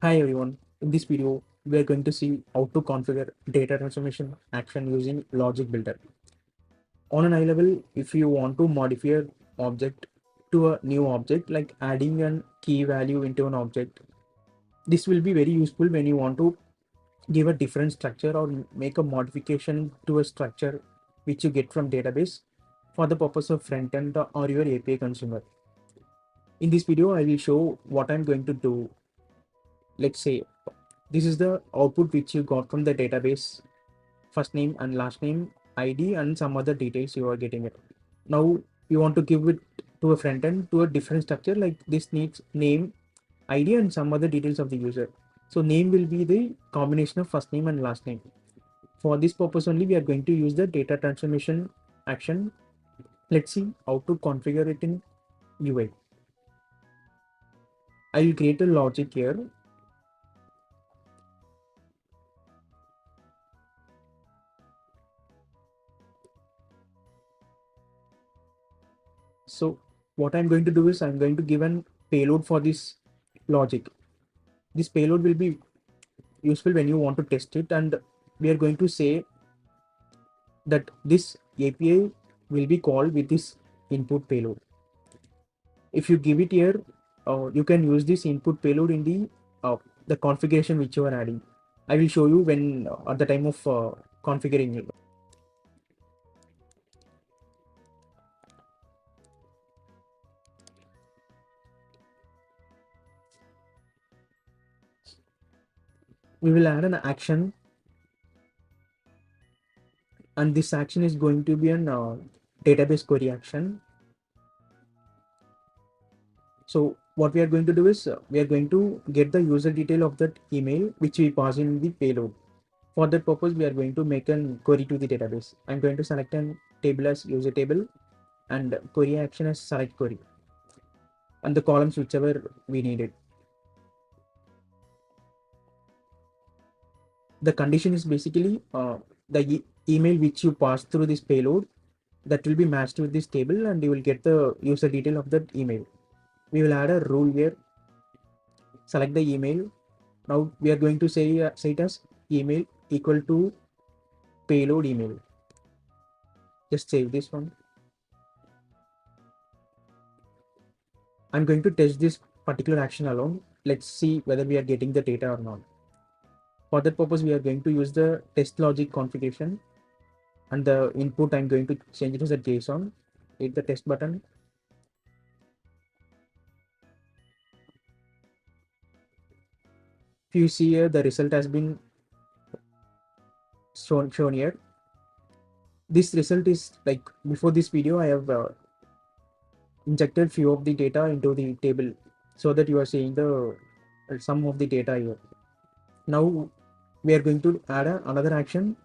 Hi everyone, in this video we are going to see how to configure data transformation action using logic builder. On an high level, if you want to modify an object to a new object like adding a key value into an object, this will be very useful when you want to give a different structure or make a modification to a structure which you get from database for the purpose of frontend or your API consumer. In this video, I will show what I'm going to do. Let's say this is the output which you got from the database, first name and last name, ID, and some other details you are getting it. Now you want to give it to a front end to a different structure, like this needs name, ID, and some other details of the user. So name will be the combination of first name and last name. For this purpose only, we are going to use the data transformation action. Let's see how to configure it in UI. I will create a logic here. So what I'm going to do is I'm going to give an payload for this logic. This payload will be useful when you want to test it, and we are going to say that this API will be called with this input payload. If you give it here, you can use this input payload in the configuration which you are adding. I will show you when at the time of configuring it. We will add an action, and this action is going to be an database query action. So what we are going to do is we are going to get the user detail of that email which we pass in the payload. For that purpose, we are going to make an query to the database. I'm going to select an table as user table and query action as select query, and the columns whichever we needed. The condition is basically the email which you pass through this payload that will be matched with this table, and you will get the user detail of that email. We will add a rule here. Select the email. Now we are going to say it as email equal to payload email. Just save this one. I'm going to test this particular action alone. Let's see whether we are getting the data or not. For that purpose, we are going to use the test logic configuration, and the input I'm going to change it as a JSON. Hit the test button. If you see here, the result has been shown here. This result is like before this video, I have injected few of the data into the table so that you are seeing the sum of the data here. Now we are going to add another action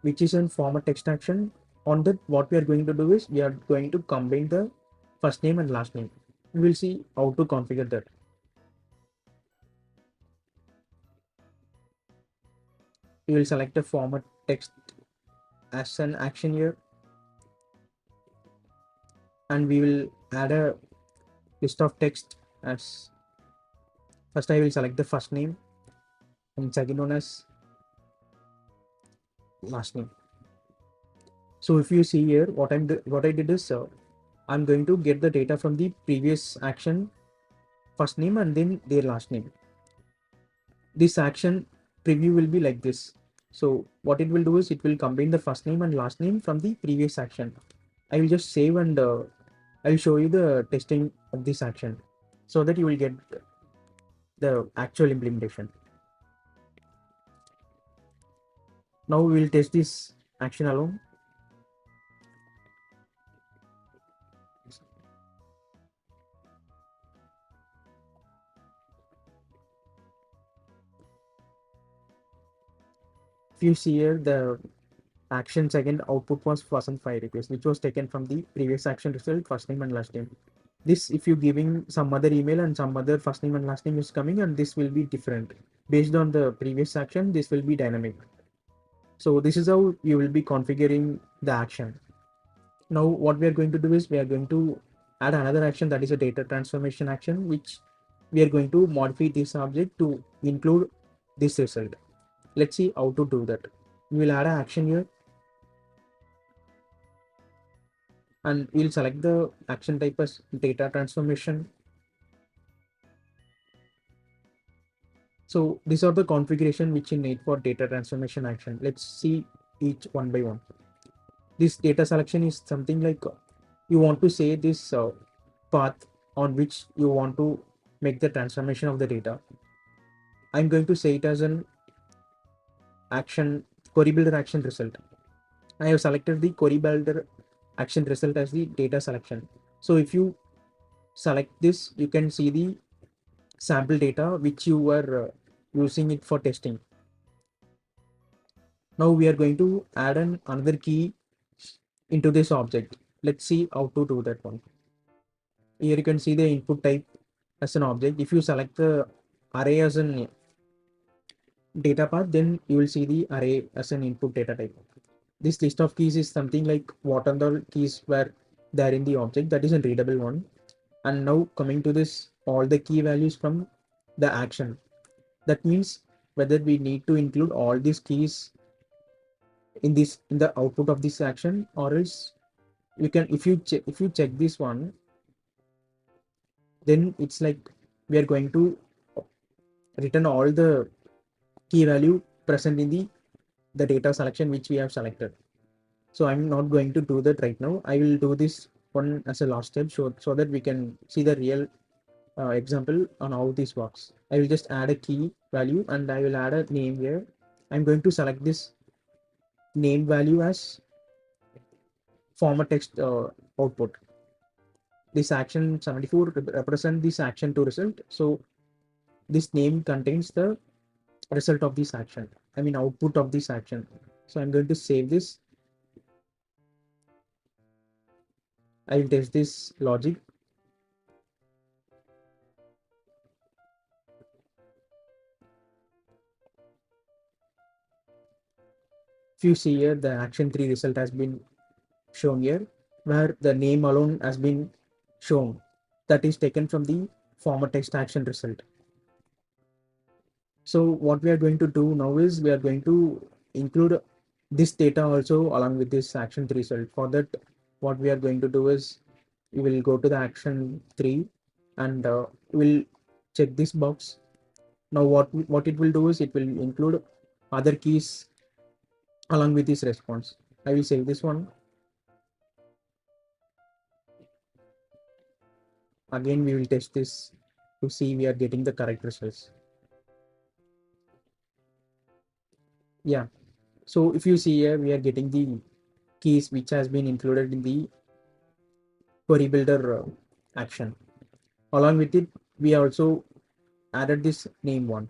which is in format text action. On that, what we are going to do is we are going to combine the first name and last name. We will see how to configure that. We will select a format text as an action here, and we will add a list of text as first. I will select the first name and second one as last name. So if you see here, what I did is I'm going to get the data from the previous action, first name, and then their last name. This action preview will be like this. So what it will do is it will combine the first name and last name from the previous action. I will just save, and I'll show you the testing of this action so that you will get the actual implementation. Now we will test this action alone. If you see here, the action second output was wasn't Fireapis, which was taken from the previous action result, first name and last name. This, if you giving some other email and some other first name and last name is coming, and this will be different based on the previous action. This will be dynamic. So this is how you will be configuring the action. Now what we are going to do is we are going to add another action, that is a data transformation action, which we are going to modify this object to include this result. Let's see how to do that. We will add an action here and we'll select the action type as data transformation. So these are the configuration which you need for data transformation action. Let's see each one by one. This data selection is something like you want to say this path on which you want to make the transformation of the data. I'm going to say it as an action query builder action result. I have selected the query builder action result as the data selection. So if you select this, you can see the sample data which you were using it for testing. Now we are going to add another key into this object. Let's see how to do that one. Here you can see the input type as an object. If you select the array as an data path, then you will see the array as an input data type. This list of keys is something like what are the keys were there in the object, that is a readable one. And now coming to this, all the key values from the action. That means whether we need to include all these keys in the output of this action, or else you can, if you check this one, then it's like we are going to return all the key value present in the data selection which we have selected. So I'm not going to do that right now. I will do this one as a last step, so that we can see the real example on how this works. I will just add a key value and I will add a name here. I'm going to select this name value as format text output. This action 74 represent this action to result. So this name contains the result of this action. I mean output of this action. So I'm going to save this. I will test this logic. If you see here, the action 3 result has been shown here, where the name alone has been shown. That is taken from the format text action result. So what we are going to do now is we are going to include this data also along with this action 3 result. For that, what we are going to do is we will go to the action 3 and we'll check this box. Now what it will do is it will include other keys along with this response. I will save this one. Again, we will test this to see we are getting the correct results. Yeah. So if you see here, we are getting the keys which has been included in the query builder action. Along with it, we also added this name one.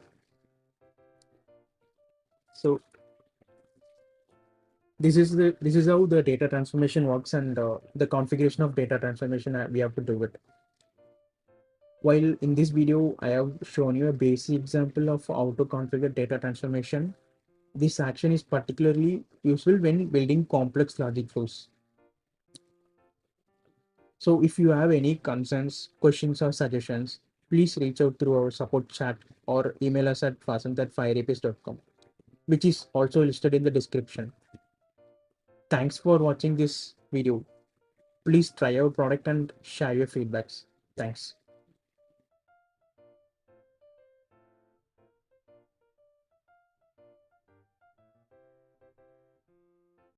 So this is how the data transformation works, and the configuration of data transformation we have to do it. While in this video, I have shown you a basic example of how to configure data transformation. This action is particularly useful when building complex logic flows. So if you have any concerns, questions, or suggestions, please reach out through our support chat or email us at fasan@fireapis.com, which is also listed in the description. Thanks for watching this video. Please try our product and share your feedbacks. Thanks.